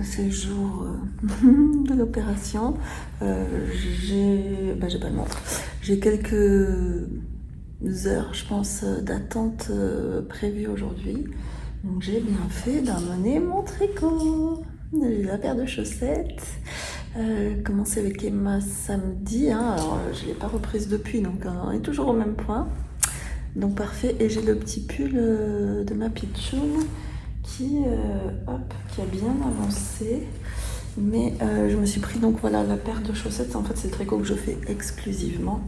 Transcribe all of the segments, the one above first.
ces jours de l'opération. J'ai pas de montre. J'ai quelques heures, je pense, d'attente prévues aujourd'hui. Donc j'ai bien fait d'amener mon tricot. J'ai la paire de chaussettes. Commencé avec Emma samedi. Alors je ne l'ai pas reprise depuis, donc on est toujours au même point. Donc parfait. Et j'ai le petit pull de ma pitchoun qui a bien avancé. Mais je me suis pris donc voilà la paire de chaussettes. En fait c'est le tricot que je fais exclusivement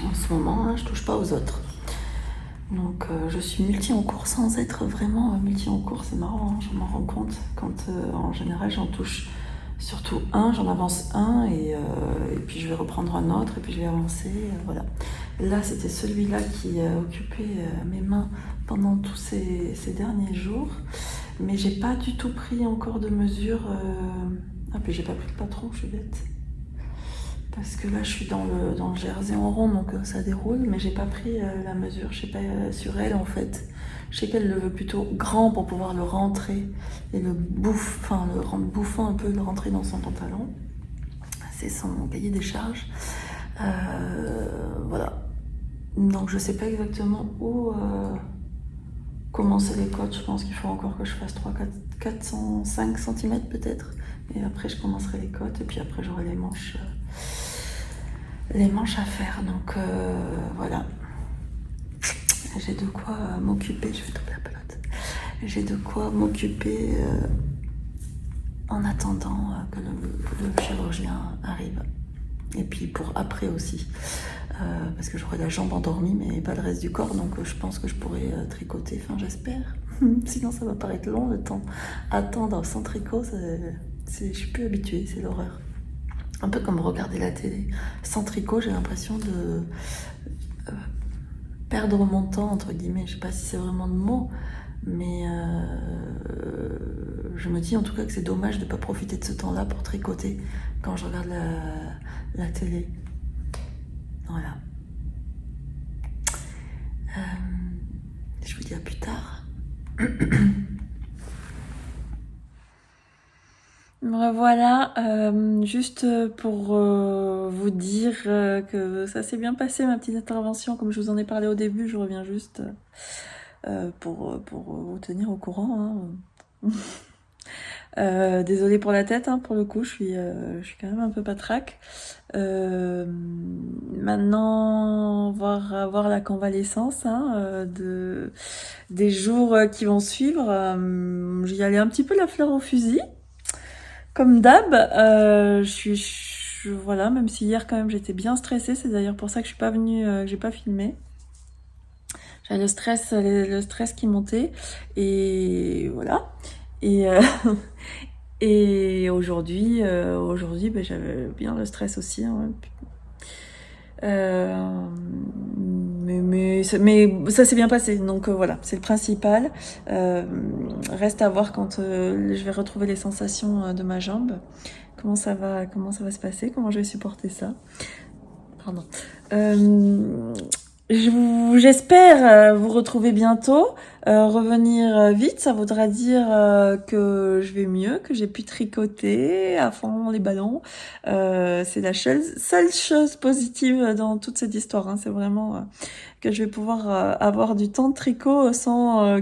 en ce moment. Je touche pas aux autres. Donc je suis multi en cours sans être vraiment multi en cours. C'est marrant, je m'en rends compte quand en général j'en touche surtout un, j'en avance un et puis je vais reprendre un autre et puis je vais avancer, voilà. Là c'était celui-là qui a occupé mes mains pendant tous ces derniers jours, mais j'ai pas du tout pris encore de mesure. Ah puis j'ai pas pris le patron, je suis bête. Parce que là je suis dans le jersey en rond, donc ça déroule, mais j'ai pas pris la mesure, je sais pas sur elle en fait. Je sais qu'elle le veut plutôt grand pour pouvoir le rentrer et le rendre bouffant un peu, le rentrer dans son pantalon. C'est son cahier des charges. Voilà. Donc je sais pas exactement où commencer les côtes. Je pense qu'il faut encore que je fasse 405 cm peut-être. Et après je commencerai les côtes et puis après j'aurai les manches à faire. Donc voilà. J'ai de quoi m'occuper. Je vais tomber la pelote. J'ai de quoi m'occuper en attendant que le chirurgien arrive. Et puis pour après aussi. Parce que j'aurai la jambe endormie mais pas le reste du corps. Donc je pense que je pourrai tricoter. Enfin j'espère. Sinon ça va paraître long le temps. Attendre sans tricot, je suis plus habituée. C'est l'horreur. Un peu comme regarder la télé. Sans tricot, j'ai l'impression de perdre mon temps, entre guillemets. Je sais pas si c'est vraiment le mot, mais je me dis en tout cas que c'est dommage de ne pas profiter de ce temps-là pour tricoter quand je regarde la télé. Voilà. Je vous dis à plus tard. Voilà, juste pour vous dire que ça s'est bien passé ma petite intervention, comme je vous en ai parlé au début, je reviens juste pour vous tenir au courant. Désolée pour la tête, pour le coup, je suis quand même un peu patraque. Maintenant, on va avoir la convalescence des jours qui vont suivre. J'y allais un petit peu la fleur au fusil. Comme d'hab, voilà, même si hier quand même j'étais bien stressée, c'est d'ailleurs pour ça que je suis pas venue, que j'ai pas filmé. J'avais le stress qui montait et voilà. Et et aujourd'hui, j'avais bien le stress aussi. Mais ça s'est bien passé, donc voilà, c'est le principal. Reste à voir quand je vais retrouver les sensations de ma jambe. Comment ça va se passer, comment je vais supporter ça. Pardon. J'espère vous retrouver bientôt, revenir vite, ça voudra dire que je vais mieux, que j'ai pu tricoter à fond les ballons. C'est la seule chose positive dans toute cette histoire, c'est vraiment que je vais pouvoir avoir du temps de tricot sans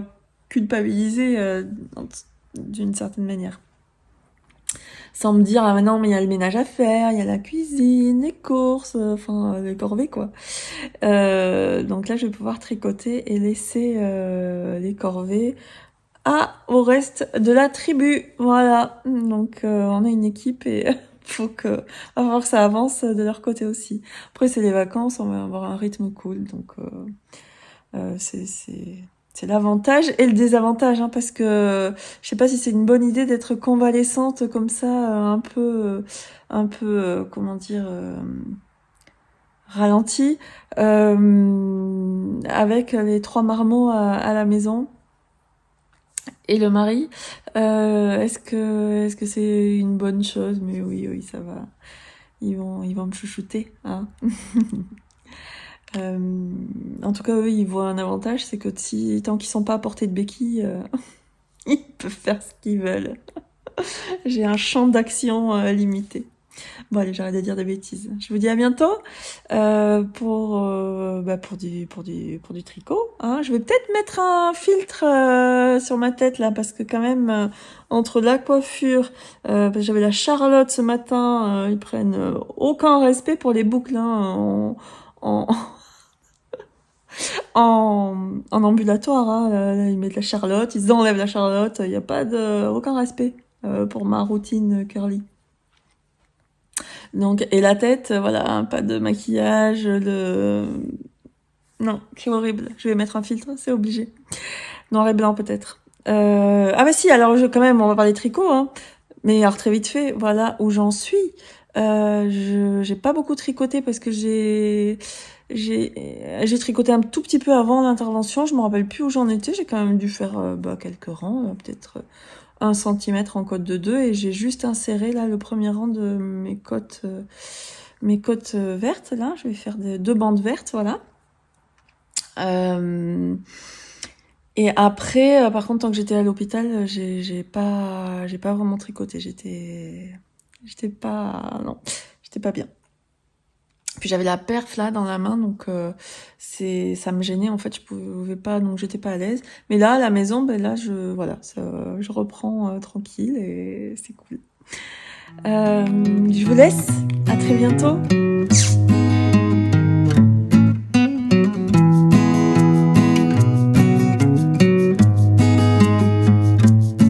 culpabiliser d'une certaine manière. Sans me dire, ah non, mais il y a le ménage à faire, il y a la cuisine, les courses, les corvées, quoi. Donc là, je vais pouvoir tricoter et laisser les corvées au reste de la tribu. Voilà. Donc, on a une équipe et va falloir que ça avance de leur côté aussi. Après, c'est les vacances, on va avoir un rythme cool. Donc, c'est l'avantage et le désavantage, parce que je sais pas si c'est une bonne idée d'être convalescente comme ça, un peu, comment dire, ralentie, avec les 3 marmots à la maison et le mari. Est-ce que c'est une bonne chose? Mais oui, ça va. Ils vont me chouchouter, en tout cas, eux, ils voient un avantage, c'est que tant qu'ils sont pas à portée de béquilles, ils peuvent faire ce qu'ils veulent. J'ai un champ d'action limité. Bon allez, j'arrête de dire des bêtises. Je vous dis à bientôt pour du tricot. Hein. Je vais peut-être mettre un filtre sur ma tête là parce que quand même entre la coiffure, j'avais la Charlotte ce matin, ils prennent aucun respect pour les boucles hein, en, en ambulatoire. Hein. Là, ils mettent la Charlotte, ils enlèvent la Charlotte. Il n'y a pas aucun respect pour ma routine curly. Donc, et la tête, voilà, hein, pas de maquillage, non, c'est horrible. Je vais mettre un filtre, c'est obligé. Noir et blanc peut-être. Ah bah si, alors quand même, on va parler tricot, hein. Mais alors très vite fait, voilà où j'en suis. J'ai pas beaucoup tricoté parce que j'ai tricoté un tout petit peu avant l'intervention. Je me rappelle plus où j'en étais. J'ai quand même dû faire quelques rangs, peut-être 1 centimètre en côte de 2 et j'ai juste inséré là le premier rang de mes côtes vertes là. Je vais faire 2 bandes vertes, voilà. Et après, par contre, tant que j'étais à l'hôpital, j'ai pas vraiment tricoté. J'étais pas bien. Puis j'avais la perf là dans la main, donc ça me gênait en fait. Je pouvais pas, donc j'étais pas à l'aise. Mais là, à la maison, ben là, je reprends tranquille et c'est cool. Je vous laisse. À très bientôt.